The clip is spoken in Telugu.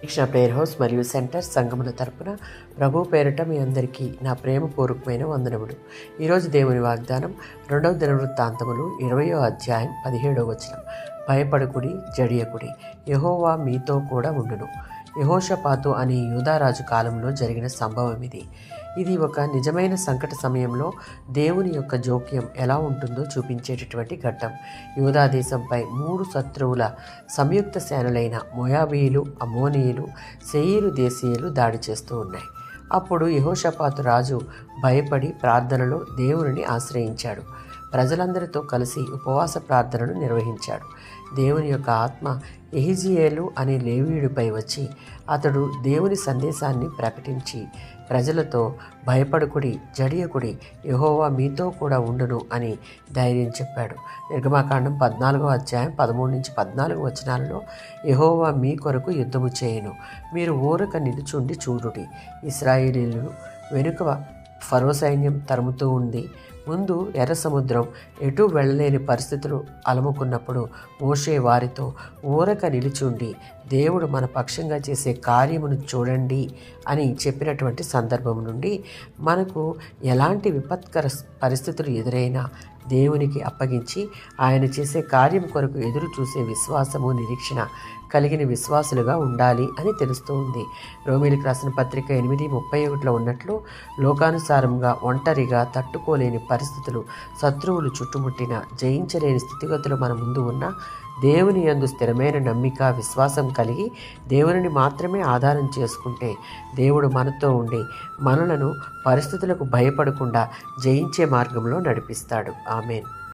కృష్ణ ప్రేయర్ హౌస్ మరియు సెంటర్ సంఘముల తరపున ప్రభు పేరిట మీ అందరికీ నా ప్రేమపూర్వకమైన వందనములు. ఈరోజు దేవుని వాగ్దానం 2వ దినవృత్తాంతములు 20వ అధ్యాయం 17వ వచనం. భయపడకుడి, జడియకుడి, యెహోవా మీతో కూడా ఉండును. యెహోషాపాతు అనే యూదారాజు కాలంలో జరిగిన సంభవం ఇది ఒక నిజమైన సంకట సమయంలో దేవుని యొక్క జోక్యం ఎలా ఉంటుందో చూపించేటటువంటి ఘట్టం. యూదా దేశంపై 3 శత్రువుల సంయుక్త సేనలైన మోయాబీయులు, అమ్మోనీయులు, శేయీరు దేశీయులు దాడి చేస్తూ ఉన్నాయి. అప్పుడు యెహోషాపాతు రాజు భయపడి ప్రార్థనలో దేవునిని ఆశ్రయించాడు. ప్రజలందరితో కలిసి ఉపవాస ప్రార్థనను నిర్వహించాడు. దేవుని యొక్క ఆత్మ యెహీజీయేలు అనే లేవీయుడిపై వచ్చి అతడు దేవుని సందేశాన్ని ప్రకటించి ప్రజలతో భయపడకుడి, జడియకుడి, యెహోవా మీతో కూడా ఉండును అని ధైర్యం చెప్పాడు. నిర్గమాకాండం 14వ అధ్యాయం 13-14 వచనాలలో యెహోవా మీ కొరకు యుద్ధము చేయును, మీరు ఊరక నిలుచుండి చూడుడి. ఇశ్రాయేలీయులు వెనుక ఫరో సైన్యం తరుముతూ ఉంది. ముందు ఎర్ర సముద్రం ఎటు వెళ్ళలేని పరిస్థితులు అలముకున్నప్పుడు మోషే వారితో ఊరక నిలుచుండి దేవుడు మన పక్షంగా చేసే కార్యమును చూడండి అని చెప్పినటువంటి సందర్భం నుండి మనకు ఎలాంటి విపత్కర పరిస్థితులు ఎదురైనా దేవునికి అప్పగించి ఆయన చేసే కార్యం కొరకు ఎదురు చూసే విశ్వాసము, నిరీక్షణ కలిగిన విశ్వాసులుగా ఉండాలి అని తెలుస్తూ ఉంది. రోమీయులకు రాసిన పత్రిక 8:31లో ఉన్నట్లు లోకానుసారంగా ఒంటరిగా తట్టుకోలేని పరిస్థితులు, శత్రువులు చుట్టుముట్టిన జయించలేని స్థితిగతులు మన ముందు ఉన్న దేవుని యందు స్థిరమైన నమ్మిక, విశ్వాసం కలిగి దేవునిని మాత్రమే ఆధారం చేసుకుంటే దేవుడు మనతో ఉండి మనలను పరిస్థితులకు భయపడకుండా జయించే మార్గంలో నడిపిస్తాడు. ఆమేన్.